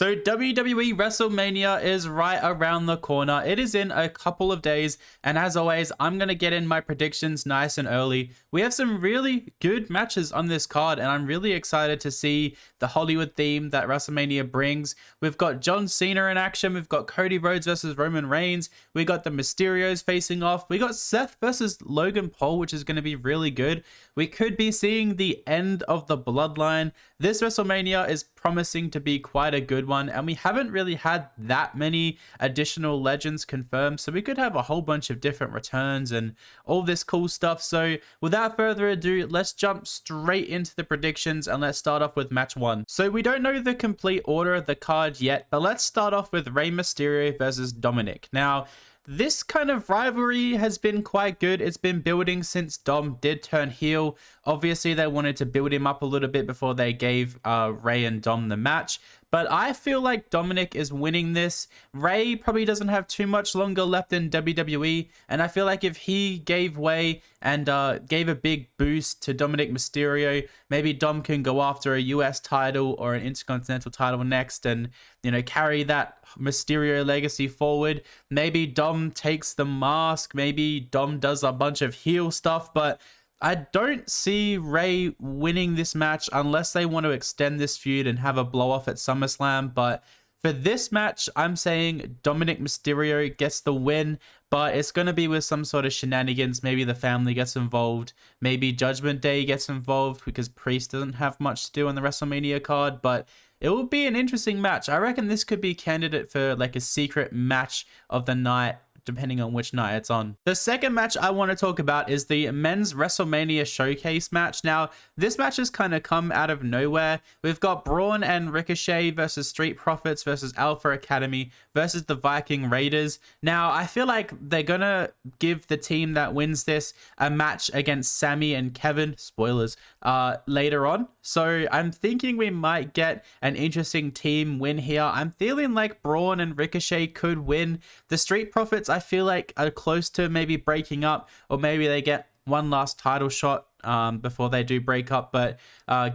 So WWE Wrestlemania is right around the corner. It is in a couple of days. And as always, I'm going to get in my predictions nice and early. We have some really good matches on this card, and I'm really excited to see the Hollywood theme that WrestleMania brings. We've got John Cena in action. We've got Cody Rhodes versus Roman Reigns. We got the Mysterios facing off. We got Seth versus Logan Paul, which is going to be really good. We could be seeing the end of the bloodline. This WrestleMania is promising to be quite a good one, and we haven't really had that many additional legends confirmed, so we could have a whole bunch of different returns and all this cool stuff. So without further ado, let's jump straight into the predictions, and let's start off with match 1. So we don't know the complete order of the card yet, but let's start off with Rey Mysterio versus Dominic. Now, this kind of rivalry has been quite good. It's been building since Dom did turn heel. Obviously, they wanted to build him up a little bit before they gave Rey and Dom the match. But I feel like Dominic is winning this. Rey probably doesn't have too much longer left in WWE. And I feel like if he gave way and gave a big boost to Dominic Mysterio, maybe Dom can go after a US title or an Intercontinental title next and, you know, carry that Mysterio legacy forward. Maybe Dom takes the mask. Maybe Dom does a bunch of heel stuff. But I don't see Rey winning this match unless they want to extend this feud and have a blow off at SummerSlam. But for this match, I'm saying Dominic Mysterio gets the win, but it's going to be with some sort of shenanigans. Maybe the family gets involved. Maybe Judgment Day gets involved because Priest doesn't have much to do on the WrestleMania card. But it will be an interesting match. I reckon this could be candidate for like a secret match of the night, depending on which night it's on. The second match I want to talk about is the men's WrestleMania showcase match. Now, this match has kind of come out of nowhere. We've got Braun and Ricochet versus Street Profits versus Alpha Academy versus the Viking Raiders. Now, I feel like they're gonna give the team that wins this a match against Sammy and Kevin, spoilers, later on. So I'm thinking we might get an interesting team win here. I'm feeling like Braun and Ricochet could win. The Street Profits, I feel like, are close to maybe breaking up, or maybe they get one last title shot before they do break up. But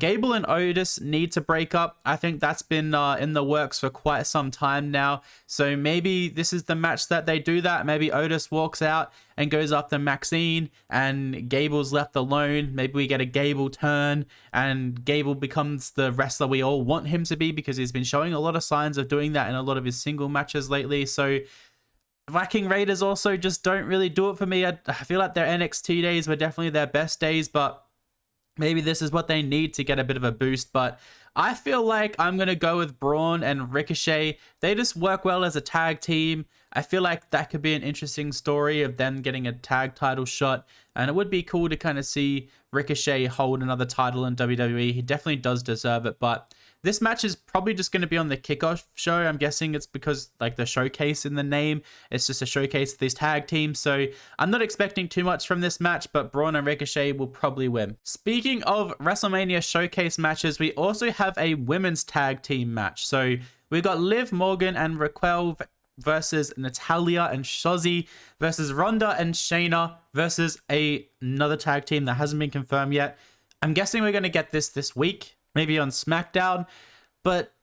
Gable and Otis need to break up. I think that's been in the works for quite some time now. So maybe this is the match that they do that. Maybe Otis walks out and goes after Maxine and Gable's left alone. Maybe we get a Gable turn and Gable becomes the wrestler we all want him to be, because he's been showing a lot of signs of doing that in a lot of his single matches lately. So Viking Raiders also just don't really do it for me. I feel like their NXT days were definitely their best days, but maybe this is what they need to get a bit of a boost. But I feel like I'm going to go with Braun and Ricochet. They just work well as a tag team. I feel like that could be an interesting story of them getting a tag title shot. And it would be cool to kind of see Ricochet hold another title in WWE. He definitely does deserve it. But this match is probably just going to be on the kickoff show. I'm guessing it's because like the showcase in the name. It's just a showcase of these tag teams. So I'm not expecting too much from this match, but Braun and Ricochet will probably win. Speaking of WrestleMania showcase matches, we also have a women's tag team match. So we've got Liv Morgan and Raquel versus Natalia and Shozzy versus Ronda and Shayna versus another tag team that hasn't been confirmed yet. I'm guessing we're going to get this week, maybe on SmackDown, but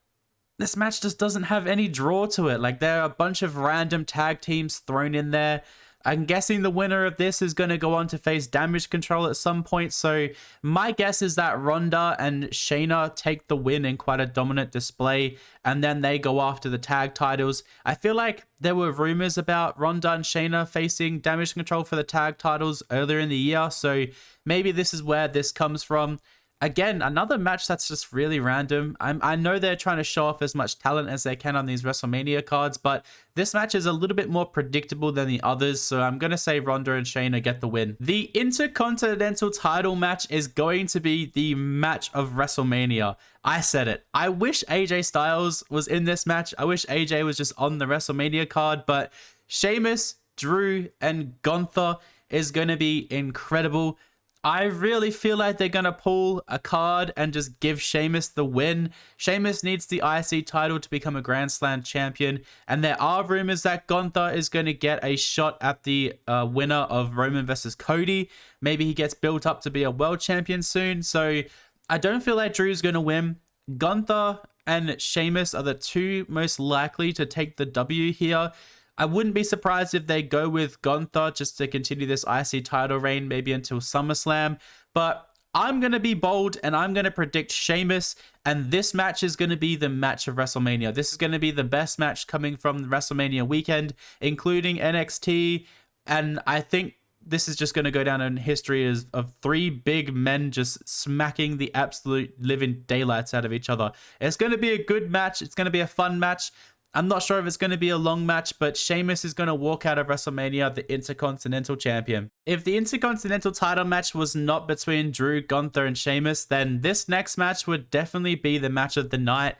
this match just doesn't have any draw to it. Like, there are a bunch of random tag teams thrown in there. I'm guessing the winner of this is going to go on to face Damage Control at some point. So my guess is that Ronda and Shayna take the win in quite a dominant display, and then they go after the tag titles. I feel like there were rumors about Ronda and Shayna facing Damage Control for the tag titles earlier in the year. So maybe this is where this comes from. Again, another match that's just really random. I know they're trying to show off as much talent as they can on these WrestleMania cards, but this match is a little bit more predictable than the others, so I'm going to say Ronda and Shayna get the win. The Intercontinental title match is going to be the match of WrestleMania. I said it. I wish AJ Styles was in this match. I wish AJ was just on the WrestleMania card, but Sheamus, Drew, and Gunther is going to be incredible. I really feel like they're going to pull a card and just give Sheamus the win. Sheamus needs the IC title to become a Grand Slam champion. And there are rumors that Gunther is going to get a shot at the winner of Roman versus Cody. Maybe he gets built up to be a world champion soon. So I don't feel like Drew's going to win. Gunther and Sheamus are the two most likely to take the W here. I wouldn't be surprised if they go with Gunther just to continue this IC title reign, maybe until SummerSlam. But I'm going to be bold and I'm going to predict Sheamus. And this match is going to be the match of WrestleMania. This is going to be the best match coming from the WrestleMania weekend, including NXT. And I think this is just going to go down in history as of three big men just smacking the absolute living daylights out of each other. It's going to be a good match. It's going to be a fun match. I'm not sure if it's going to be a long match, but Sheamus is going to walk out of WrestleMania the Intercontinental Champion. If the Intercontinental title match was not between Drew, Gunther, and Sheamus, then this next match would definitely be the match of the night,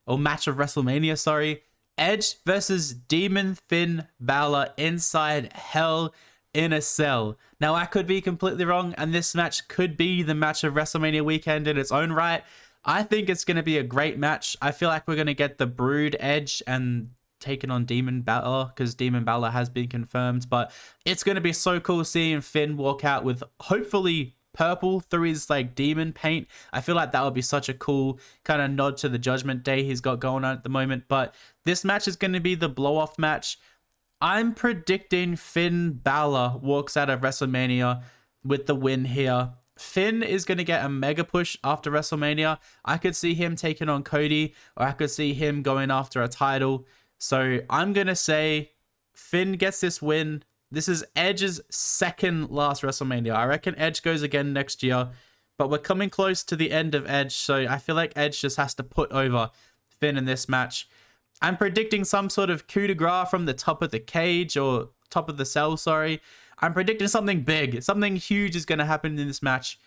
or match of WrestleMania, sorry. Edge versus Demon Finn Balor inside Hell in a Cell. Now, I could be completely wrong, and this match could be the match of WrestleMania weekend in its own right. I think it's going to be a great match. I feel like we're going to get the Brood Edge and taking on Demon Balor, because Demon Balor has been confirmed. But it's going to be so cool seeing Finn walk out with hopefully purple through his like demon paint. I feel like that would be such a cool kind of nod to the Judgment Day he's got going on at the moment. But this match is going to be the blow-off match. I'm predicting Finn Balor walks out of WrestleMania with the win here. Finn is going to get a mega push after WrestleMania. I could see him taking on Cody, or I could see him going after a title. So I'm going to say Finn gets this win. This is Edge's second last WrestleMania. I reckon Edge goes again next year, but we're coming close to the end of Edge. So I feel like Edge just has to put over Finn in this match. I'm predicting some sort of coup de grace from the top of the cage, or top of the cell, sorry. I'm predicting something big. Something huge is going to happen in this match.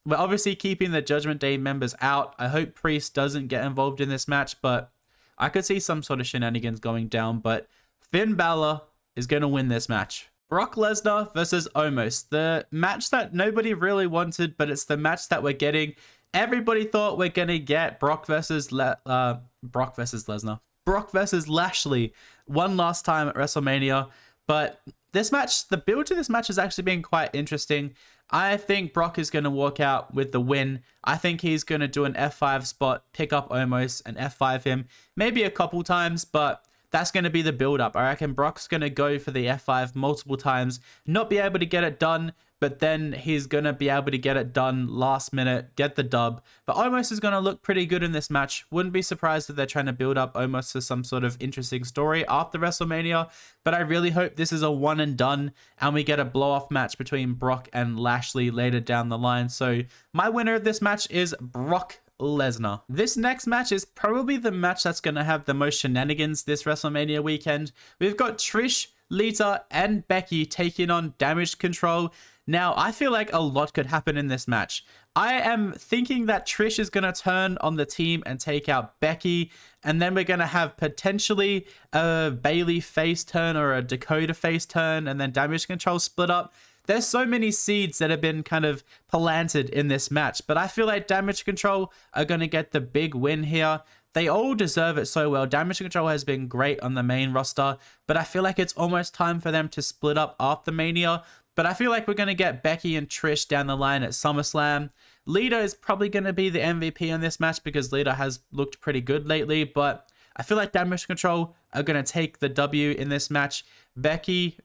We're obviously keeping the Judgment Day members out. I hope Priest doesn't get involved in this match, but I could see some sort of shenanigans going down. But Finn Balor is going to win this match. Brock Lesnar versus Omos. The match that nobody really wanted, but it's the match that we're getting. Everybody thought we're going to get Brock versus Lesnar. Brock versus Lashley one last time at WrestleMania. But this match, the build to this match has actually been quite interesting. I think Brock is going to walk out with the win. I think he's going to do an F5 spot, pick up Omos and F5 him. Maybe a couple times, but that's going to be the build up. I reckon Brock's going to go for the F5 multiple times, not be able to get it done, but then he's going to be able to get it done last minute, get the dub. But Omos is going to look pretty good in this match. Wouldn't be surprised if they're trying to build up Omos for some sort of interesting story after WrestleMania. But I really hope this is a one and done and we get a blow-off match between Brock and Lashley later down the line. So my winner of this match is Brock Lesnar. This next match is probably the match that's going to have the most shenanigans this WrestleMania weekend. We've got Trish, Lita, and Becky taking on Damage Control. Now, I feel like a lot could happen in this match. I am thinking that Trish is going to turn on the team and take out Becky, and then we're going to have potentially a Bayley face turn or a Dakota face turn, and then Damage Control split up. There's so many seeds that have been kind of planted in this match, but I feel like Damage Control are going to get the big win here. They all deserve it so well. Damage Control has been great on the main roster, but I feel like it's almost time for them to split up after Mania. But I feel like we're going to get Becky and Trish down the line at SummerSlam. Lita is probably going to be the MVP in this match because Lita has looked pretty good lately. But I feel like Damage Control are going to take the W in this match. Becky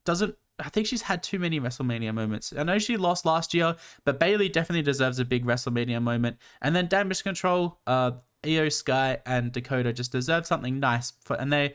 doesn't... I think she's had too many WrestleMania moments. I know she lost last year, but Bayley definitely deserves a big WrestleMania moment. And then Damage Control, Io Sky, and Dakota just deserve something nice. And they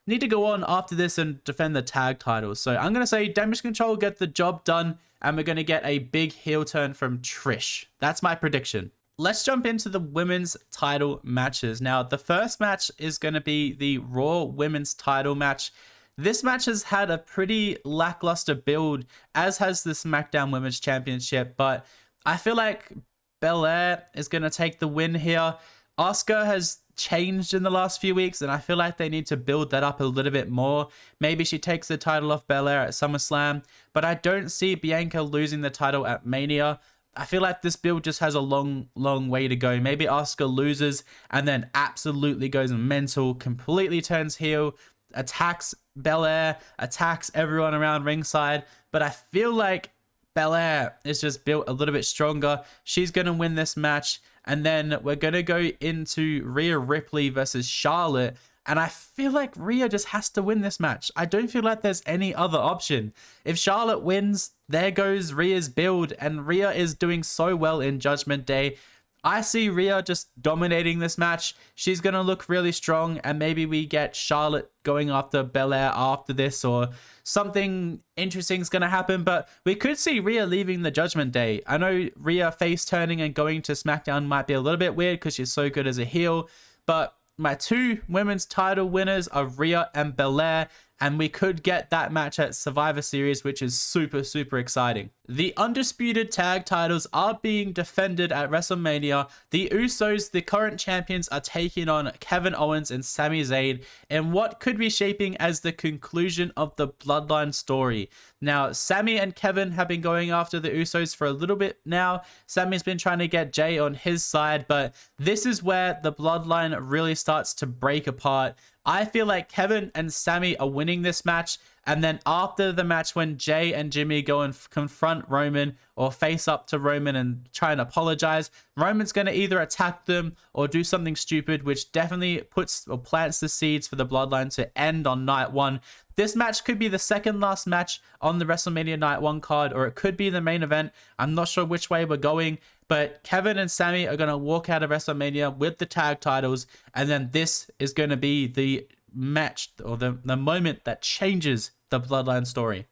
need to go on after this and defend the tag titles. So I'm going to say Damage Control get the job done, and we're going to get a big heel turn from Trish. That's my prediction. Let's jump into the women's title matches. Now, the first match is going to be the Raw women's title match. This match has had a pretty lackluster build, as has the SmackDown Women's Championship, but I feel like Belair is going to take the win here. Asuka has changed in the last few weeks, and I feel like they need to build that up a little bit more. Maybe she takes the title off Belair at SummerSlam, but I don't see Bianca losing the title at Mania. I feel like this build just has a long way to go. Maybe Asuka loses and then absolutely goes mental, completely turns heel, attacks Belair, attacks everyone around ringside. But I feel like Belair is just built a little bit stronger. She's going to win this match. And then we're going to go into Rhea Ripley versus Charlotte. And I feel like Rhea just has to win this match. I don't feel like there's any other option. If Charlotte wins, there goes Rhea's build. And Rhea is doing so well in Judgment Day. I see Rhea just dominating this match. She's going to look really strong, and maybe we get Charlotte going after Belair after this, or something interesting is going to happen. But we could see Rhea leaving the Judgment Day. I know Rhea face turning and going to SmackDown might be a little bit weird because she's so good as a heel, but my two women's title winners are Rhea and Belair, and we could get that match at Survivor Series, which is super, super exciting. The undisputed tag titles are being defended at WrestleMania. The Usos, the current champions, are taking on Kevin Owens and Sami Zayn in what could be shaping as the conclusion of the Bloodline story. Now, Sami and Kevin have been going after the Usos for a little bit now. Sami's been trying to get Jay on his side, but this is where the Bloodline really starts to break apart. I feel like Kevin and Sami are winning this match, and then after the match, when Jay and Jimmy go and confront Roman or face up to Roman and try and apologize, Roman's going to either attack them or do something stupid, which definitely puts or plants the seeds for the Bloodline to end on night one. This match could be the second last match on the WrestleMania Night 1 card, or it could be the main event. I'm not sure which way we're going, but Kevin and Sami are going to walk out of WrestleMania with the tag titles, and then this is going to be the match or the moment that changes the Bloodline story.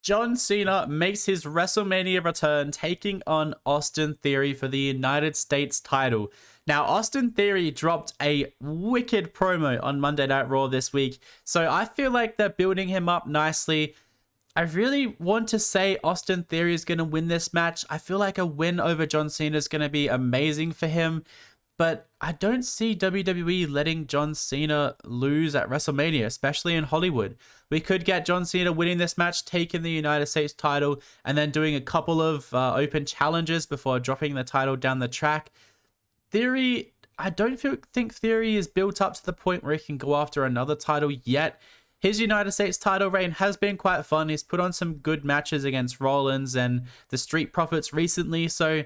John Cena makes his WrestleMania return, taking on Austin Theory for the United States title. Now, Austin Theory dropped a wicked promo on Monday Night Raw this week, so I feel like they're building him up nicely. I really want to say Austin Theory is going to win this match. I feel like a win over John Cena is going to be amazing for him, but I don't see WWE letting John Cena lose at WrestleMania, especially in Hollywood. We could get John Cena winning this match, taking the United States title, and then doing a couple of open challenges before dropping the title down the track. Theory, I don't think Theory is built up to the point where he can go after another title yet. His United States title reign has been quite fun. He's put on some good matches against Rollins and the Street Profits recently, so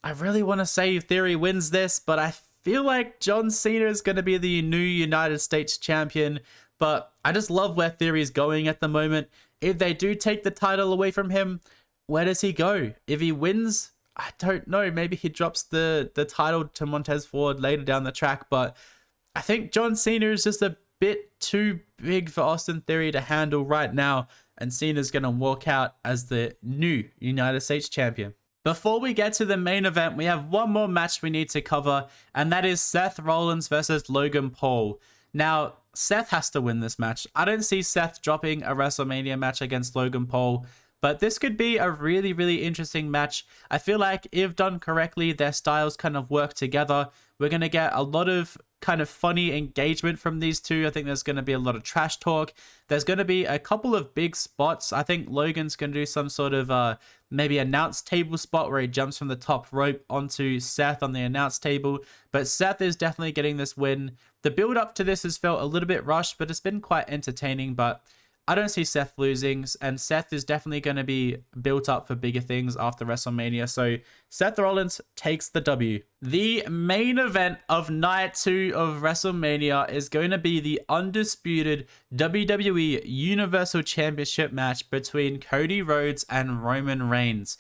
I really want to say Theory wins this, but I feel like John Cena is going to be the new United States champion. But I just love where Theory is going at the moment. If they do take the title away from him, where does he go? If he wins, I don't know. Maybe he drops the title to Montez Ford later down the track. But I think John Cena is just a bit too big for Austin Theory to handle right now. And Cena's going to walk out as the new United States champion. Before we get to the main event, we have one more match we need to cover, and that is Seth Rollins versus Logan Paul. Now, Seth has to win this match. I don't see Seth dropping a WrestleMania match against Logan Paul, but this could be a really, really interesting match. I feel like if done correctly, their styles kind of work together. We're going to get a lot of kind of funny engagement from these two. I think there's going to be a lot of trash talk. There's going to be a couple of big spots. I think Logan's going to do some sort of maybe announce table spot where he jumps from the top rope onto Seth on the announce table. But Seth is definitely getting this win. The build up to this has felt a little bit rushed, but it's been quite entertaining. But I don't see Seth losing, and Seth is definitely going to be built up for bigger things after WrestleMania. So Seth Rollins takes the W. The main event of night 2 of WrestleMania is going to be the undisputed WWE Universal Championship match between Cody Rhodes and Roman Reigns.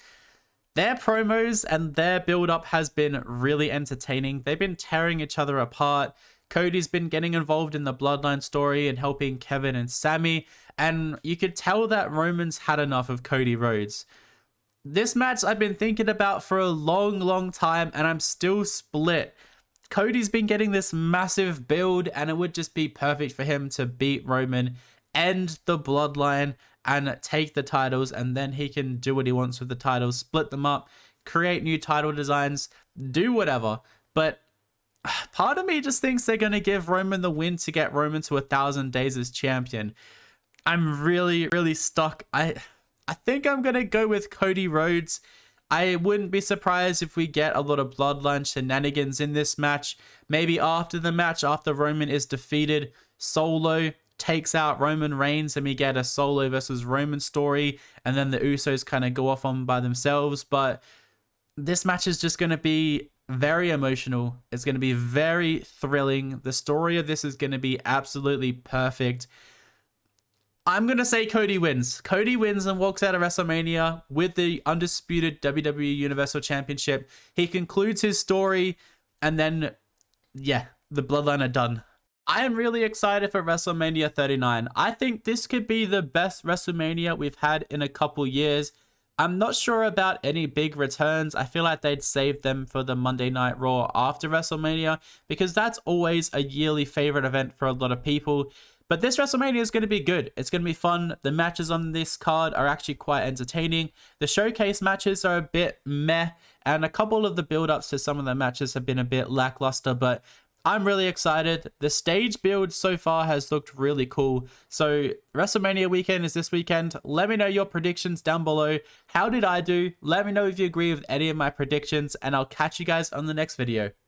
Their promos and their build-up has been really entertaining. They've been tearing each other apart. Cody's been getting involved in the Bloodline story and helping Kevin and Sami, and you could tell that Roman's had enough of Cody Rhodes. This match I've been thinking about for a long time, and I'm still split. Cody's been getting this massive build, and it would just be perfect for him to beat Roman, end the Bloodline, and take the titles, and then he can do what he wants with the titles, split them up, create new title designs, do whatever. But part of me just thinks they're going to give Roman the win to get Roman to 1,000 days as champion. I'm really stuck. I think I'm going to go with Cody Rhodes. I wouldn't be surprised if we get a lot of Bloodline shenanigans in this match. Maybe after the match, after Roman is defeated, Solo takes out Roman Reigns and we get a Solo versus Roman story, and then the Usos kind of go off on by themselves. But this match is just going to be very emotional. It's going to be very thrilling. The story of this is going to be absolutely perfect. I'm going to say Cody wins. Cody wins and walks out of WrestleMania with the undisputed WWE Universal Championship. He concludes his story, and then, yeah, the Bloodline are done. I am really excited for WrestleMania 39. I think this could be the best WrestleMania we've had in a couple years. I'm not sure about any big returns. I feel like they'd save them for the Monday Night Raw after WrestleMania, because that's always a yearly favorite event for a lot of people. But this WrestleMania is going to be good. It's going to be fun. The matches on this card are actually quite entertaining. The showcase matches are a bit meh, and a couple of the build-ups to some of the matches have been a bit lackluster, but I'm really excited. The stage build so far has looked really cool. So WrestleMania weekend is this weekend. Let me know your predictions down below. How did I do? Let me know if you agree with any of my predictions, and I'll catch you guys on the next video.